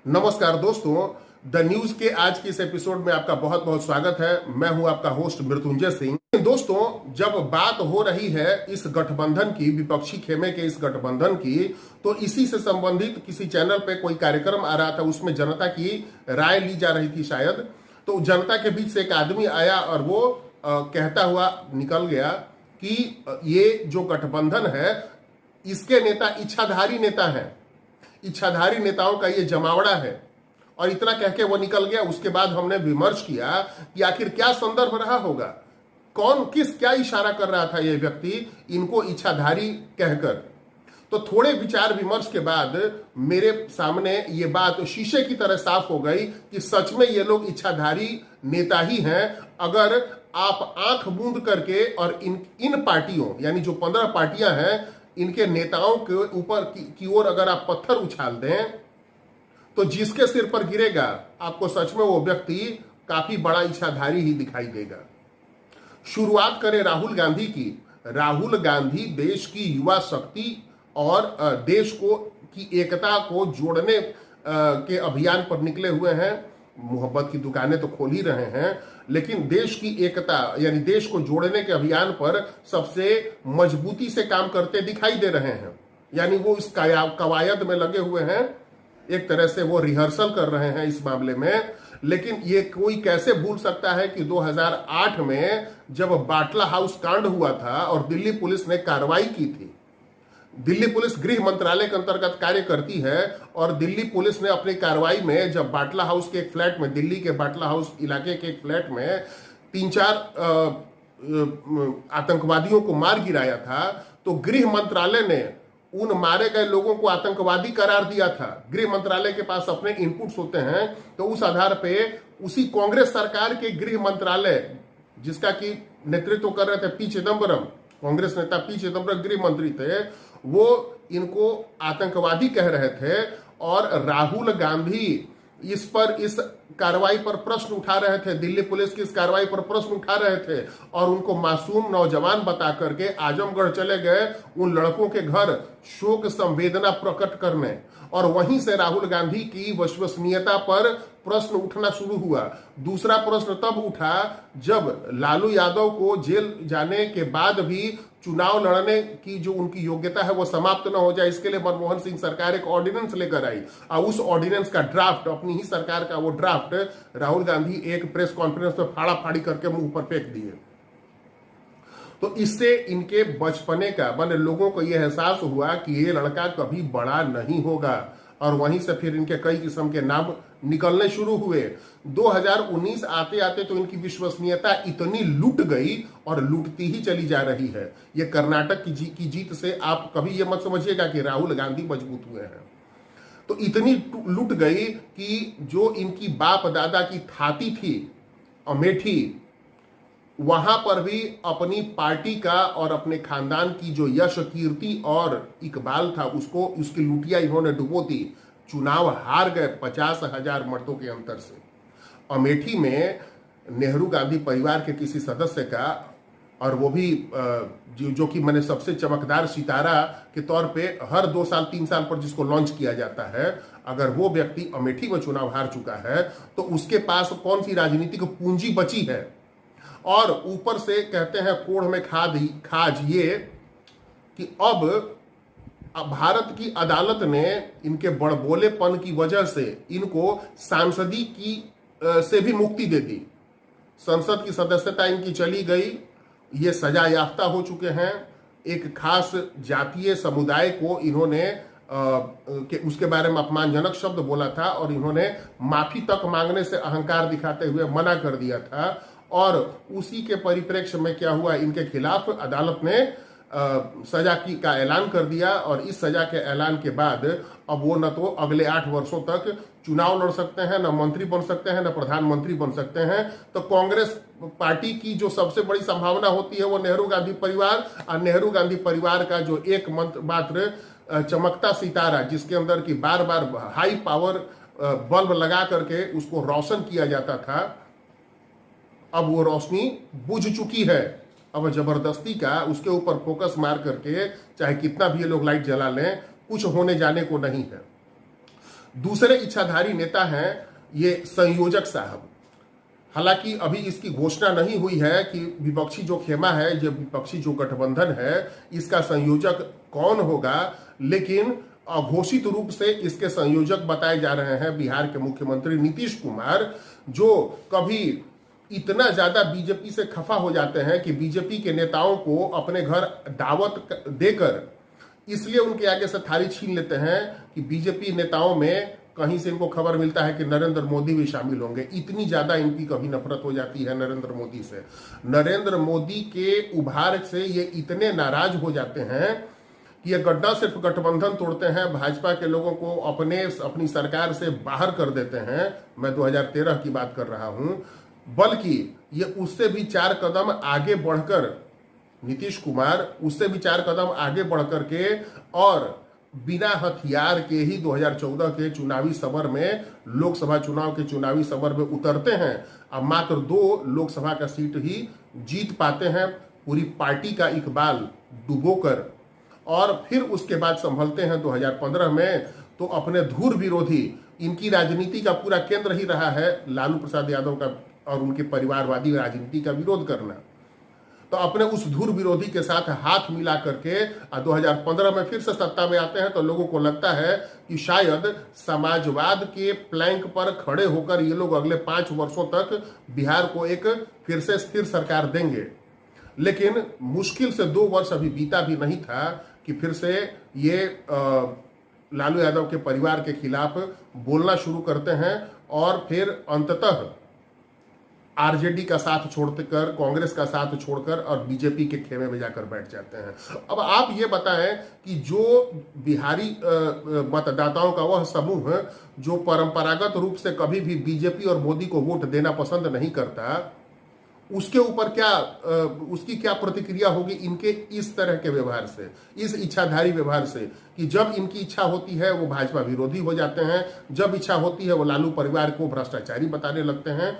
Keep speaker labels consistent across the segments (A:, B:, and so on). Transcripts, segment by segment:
A: नमस्कार दोस्तों, the news के आज के इस एपिसोड में आपका बहुत बहुत स्वागत है। मैं हूं आपका होस्ट मृत्युंजय सिंह। दोस्तों, जब बात हो रही है इस गठबंधन की, विपक्षी खेमे के इस गठबंधन की, तो इसी से संबंधित किसी चैनल पे कोई कार्यक्रम आ रहा था, उसमें जनता की राय ली जा रही थी शायद। तो जनता के बीच से एक आदमी आया और वो कहता हुआ निकल गया कि ये जो गठबंधन है इसके नेता इच्छाधारी नेता हैं, इच्छाधारी नेताओं का ये जमावड़ा है। और इतना कह के वो निकल गया। उसके बाद हमने विमर्श किया कि आखिर क्या संदर्भ रहा होगा, कौन क्या इशारा कर रहा था ये व्यक्ति इनको इच्छाधारी कहकर। तो थोड़े विचार विमर्श के बाद मेरे सामने ये बात शीशे की तरह साफ हो गई कि सच में ये लोग इच्छाधारी नेता ही हैं। अगर आप आंख मूंद करके और इन पार्टियों, यानी जो 15 पार्टियां हैं, इनके नेताओं के ऊपर की ओर अगर आप पत्थर उछाल दें तो जिसके सिर पर गिरेगा आपको सच में वो व्यक्ति काफी बड़ा इच्छाधारी ही दिखाई देगा। शुरुआत करें राहुल गांधी की। राहुल गांधी देश की युवा शक्ति और देश की एकता को जोड़ने के अभियान पर निकले हुए हैं। मोहब्बत की दुकानें तो खोल ही रहे हैं, लेकिन देश की एकता यानी देश को जोड़ने के अभियान पर सबसे मजबूती से काम करते दिखाई दे रहे हैं। यानी वो इस कवायद में लगे हुए हैं, एक तरह से वो रिहर्सल कर रहे हैं इस मामले में। लेकिन ये कोई कैसे भूल सकता है कि 2008 में जब बाटला हाउस कांड हुआ था और दिल्ली पुलिस ने कार्रवाई की थी। दिल्ली पुलिस गृह मंत्रालय के अंतर्गत कार्य करती है और दिल्ली पुलिस ने अपनी कार्रवाई में जब बाटला हाउस के एक फ्लैट में, दिल्ली के बाटला हाउस इलाके के एक फ्लैट में 3-4 आतंकवादियों को मार गिराया था, तो गृह मंत्रालय ने उन मारे गए लोगों को आतंकवादी करार दिया था। गृह मंत्रालय के पास अपने इनपुट्स होते हैं, तो उस आधार पे उसी कांग्रेस सरकार के गृह मंत्रालय, जिसका की नेतृत्व कर रहे थे पी चिदम्बरम, कांग्रेस नेता पी चिदम्बरम गृह मंत्री थे, वो इनको आतंकवादी कह रहे थे। और राहुल गांधी इस कार्रवाई पर प्रश्न उठा रहे थे, दिल्ली पुलिस की इस कार्रवाई पर प्रश्न उठा रहे थे और उनको मासूम नौजवान बता करके आजमगढ़ चले गए उन लड़कों के घर शोक संवेदना प्रकट करने। और वहीं से राहुल गांधी की विश्वसनीयता पर प्रश्न उठना शुरू हुआ। दूसरा प्रश्न तब उठा जब लालू यादव को जेल जाने के बाद भी चुनाव लड़ने की जो उनकी योग्यता है वो समाप्त न हो जाए, इसके लिए मनमोहन सिंह सरकार एक ऑर्डिनेंस लेकर आई और उस ऑर्डिनेंस का ड्राफ्ट, अपनी ही सरकार का वो ड्राफ्ट राहुल गांधी एक प्रेस कॉन्फ्रेंस में फाड़ा फाड़ी करके मुंह पर फेंक दिए। तो इससे इनके बचपने का माने लोगों को यह एहसास हुआ कि ये लड़का कभी बड़ा नहीं होगा और वहीं से फिर इनके कई किस्म के नाम निकलने शुरू हुए। 2019 आते आते तो इनकी विश्वसनीयता इतनी लूट गई और लूटती ही चली जा रही है। ये कर्नाटक की जीत से आप कभी ये मत समझिएगा कि राहुल गांधी मजबूत हुए हैं। तो इतनी लूट गई कि जो इनकी बाप दादा की थाती थी अमेठी, वहां पर भी अपनी पार्टी का और अपने खानदान की जो यश कीर्ति और इकबाल था उसकी लुटिया इन्होंने डुबो दी। चुनाव हार गए 50,000 मतों के अंतर से। अमेठी में नेहरू गांधी परिवार के किसी सदस्य का, और वो भी जो कि मैंने सबसे चमकदार सितारा के तौर पे हर 2 साल 3 साल पर जिसको लॉन्च किया जाता है, अगर वो व्यक्ति अमेठी में चुनाव हार चुका है तो उसके पास कौन सी राजनीतिक पूंजी बची है। और ऊपर से कहते हैं कोढ़ में खाज ये कि अब भारत की अदालत ने इनके बड़बोलेपन की वजह से इनको सांसदी की से भी मुक्ति दे दी। संसद की सदस्यता इनकी चली गई, ये सजा याफ्ता हो चुके हैं। एक खास जातीय समुदाय को इन्होंने उसके बारे में अपमानजनक शब्द बोला था और इन्होंने माफी तक मांगने से अहंकार दिखाते हुए मना कर दिया था। और उसी के परिप्रेक्ष्य में क्या हुआ, इनके खिलाफ अदालत ने सजा का ऐलान कर दिया और इस सजा के ऐलान के बाद अब वो न तो अगले 8 वर्षों तक चुनाव लड़ सकते हैं, न मंत्री बन सकते हैं, न प्रधानमंत्री बन सकते हैं। तो कांग्रेस पार्टी की जो सबसे बड़ी संभावना होती है वो नेहरू गांधी परिवार, और नेहरू गांधी परिवार का जो एक मात्र चमकता सितारा जिसके अंदर की बार बार हाई पावर बल्ब लगा करके उसको रोशन किया जाता था, अब वो रोशनी बुझ चुकी है। अब जबरदस्ती का उसके ऊपर फोकस मार करके चाहे कितना भी ये लोग लाइट जला लें, कुछ होने जाने को नहीं है। दूसरे इच्छाधारी नेता हैं ये संयोजक साहब। हालांकि अभी इसकी घोषणा नहीं हुई है कि विपक्षी जो खेमा है, जो विपक्षी जो गठबंधन है, इसका संयोजक कौन होगा, लेकिन अघोषित रूप से इसके संयोजक बताए जा रहे हैं बिहार के मुख्यमंत्री नीतीश कुमार, जो कभी इतना ज्यादा बीजेपी से खफा हो जाते हैं कि बीजेपी के नेताओं को अपने घर दावत देकर इसलिए उनके आगे से थाली छीन लेते हैं कि बीजेपी नेताओं में कहीं से इनको खबर मिलता है कि नरेंद्र मोदी भी शामिल होंगे। इतनी ज्यादा इनकी कभी नफरत हो जाती है नरेंद्र मोदी से। नरेंद्र मोदी के उभार से ये इतने नाराज हो जाते हैं कि ये गड्ढा सिर्फ गठबंधन तोड़ते हैं, भाजपा के लोगों को अपनी सरकार से बाहर कर देते हैं। मैं 2013 की बात कर रहा हूं, बल्कि ये उससे भी 4 कदम आगे बढ़कर, नीतीश कुमार उससे भी 4 कदम आगे बढ़कर के और बिना हथियार के ही 2014 के चुनावी समर में, लोकसभा चुनाव के चुनावी समर में उतरते हैं। अब मात्र 2 लोकसभा का सीट ही जीत पाते हैं, पूरी पार्टी का इकबाल डुबोकर, और फिर उसके बाद संभलते हैं 2015 में। तो अपने धुर विरोधी, इनकी राजनीति का पूरा केंद्र ही रहा है लालू प्रसाद यादव का और उनके परिवारवादी राजनीति का विरोध करना। तो अपने उस धुर विरोधी के साथ हाथ मिला करके 2015 में फिर से सत्ता में आते हैं। तो लोगों को लगता है कि शायद समाजवाद के प्लैंक पर खड़े होकर ये लोग अगले 5 वर्षों तक बिहार को एक फिर से स्थिर सरकार देंगे। लेकिन मुश्किल से 2 वर्ष अभी बीता भी नहीं था कि फिर से ये लालू यादव के परिवार के खिलाफ बोलना शुरू करते हैं और फिर अंततः आरजेडी का साथ छोड़कर, कांग्रेस का साथ छोड़कर और बीजेपी के खेमे में जाकर बैठ जाते हैं। अब आप ये बताएं कि जो बिहारी मतदाताओं का वह समूह जो परंपरागत रूप से कभी भी बीजेपी और मोदी को वोट देना पसंद नहीं करता, उसके ऊपर उसकी क्या प्रतिक्रिया होगी इनके इस तरह के व्यवहार से, इस इच्छाधारी व्यवहार से, कि जब इनकी इच्छा होती है वो भाजपा विरोधी हो जाते हैं, जब इच्छा होती है वो लालू परिवार को भ्रष्टाचारी बताने लगते हैं,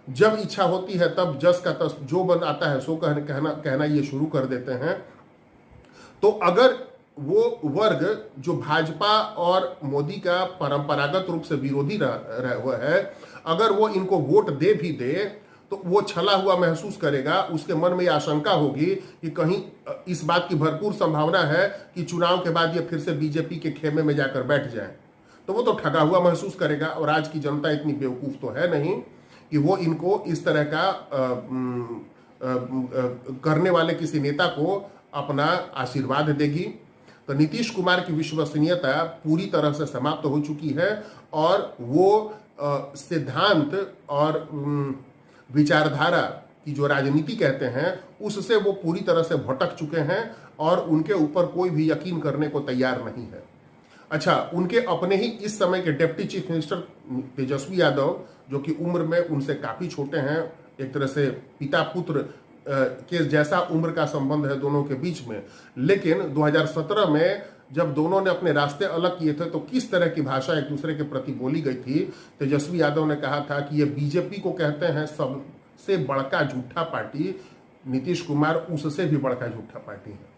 A: जब इच्छा होती है तब जस का तस जो बन आता है सो कहना ये शुरू कर देते हैं। तो अगर वो वर्ग जो भाजपा और मोदी का परंपरागत रूप से विरोधी रहा हुआ है, अगर वो इनको वोट दे भी दे तो वो छला हुआ महसूस करेगा। उसके मन में यह आशंका होगी कि कहीं इस बात की भरपूर संभावना है कि चुनाव के बाद ये फिर से बीजेपी के खेमे में जाकर बैठ जाए, तो वो तो ठगा हुआ महसूस करेगा। और आज की जनता इतनी बेवकूफ तो है नहीं कि वो इनको इस तरह का करने वाले किसी नेता को अपना आशीर्वाद देगी। तो नीतीश कुमार की विश्वसनीयता पूरी तरह से समाप्त हो चुकी है और वो सिद्धांत और विचारधारा की जो राजनीति कहते हैं उससे वो पूरी तरह से भटक चुके हैं और उनके ऊपर कोई भी यकीन करने को तैयार नहीं है। अच्छा, उनके अपने ही इस समय के deputy chief minister Tejashwi Yadav, जो कि उम्र में उनसे काफी छोटे हैं, एक तरह से पिता पुत्र के जैसा उम्र का संबंध है दोनों के बीच में, लेकिन 2017 में जब दोनों ने अपने रास्ते अलग किए थे तो किस तरह की भाषा एक दूसरे के प्रति बोली गई थी। तेजस्वी यादव ने कहा था कि ये बीजेपी को कहते हैं सबसे बड़का झूठा पार्टी, नीतीश कुमार उससे भी बड़का झूठा पार्टी है।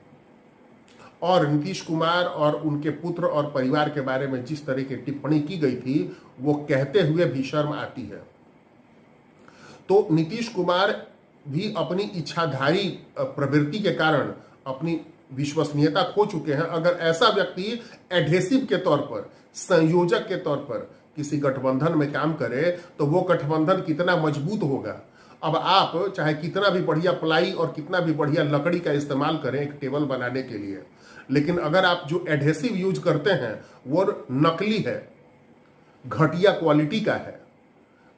A: और नीतीश कुमार और उनके पुत्र और परिवार के बारे में जिस तरह की टिप्पणी की गई थी वो कहते हुए भी शर्म आती है। तो नीतीश कुमार भी अपनी इच्छाधारी प्रवृत्ति के कारण अपनी विश्वसनीयता खो चुके हैं। अगर ऐसा व्यक्ति एडहेसिव के तौर पर, संयोजक के तौर पर किसी गठबंधन में काम करे तो वो गठबंधन कितना मजबूत होगा। अब आप चाहे कितना भी बढ़िया प्लाई और कितना भी बढ़िया लकड़ी का इस्तेमाल करें एक टेबल बनाने के लिए, लेकिन अगर आप जो एडहेसिव यूज करते हैं वो नकली है, घटिया क्वालिटी का है,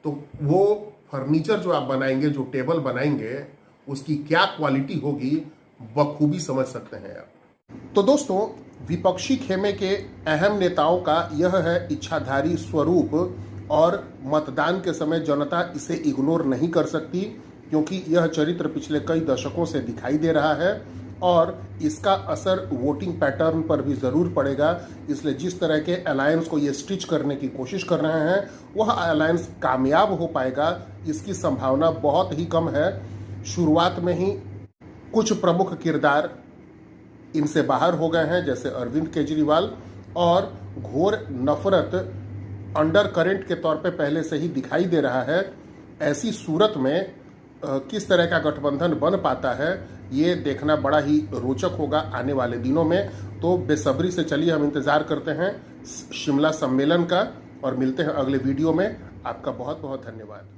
A: तो वो फर्नीचर जो आप बनाएंगे, जो टेबल बनाएंगे, उसकी क्या क्वालिटी होगी बखूबी समझ सकते हैं आप। तो दोस्तों, विपक्षी खेमे के अहम नेताओं का यह है इच्छाधारी स्वरूप और मतदान के समय जनता इसे इग्नोर नहीं कर सकती, क्योंकि यह चरित्र पिछले कई दशकों से दिखाई दे रहा है और इसका असर वोटिंग पैटर्न पर भी जरूर पड़ेगा। इसलिए जिस तरह के अलायंस को ये स्टिच करने की कोशिश कर रहे हैं वह अलायंस कामयाब हो पाएगा, इसकी संभावना बहुत ही कम है। शुरुआत में ही कुछ प्रमुख किरदार इनसे बाहर हो गए हैं, जैसे अरविंद केजरीवाल, और घोर नफरत अंडर करेंट के तौर पे पहले से ही दिखाई दे रहा है। ऐसी सूरत में किस तरह का गठबंधन बन पाता है, ये देखना बड़ा ही रोचक होगा आने वाले दिनों में। तो बेसब्री से चलिए हम इंतजार करते हैं शिमला सम्मेलन का, और मिलते हैं अगले वीडियो में। आपका बहुत बहुत धन्यवाद।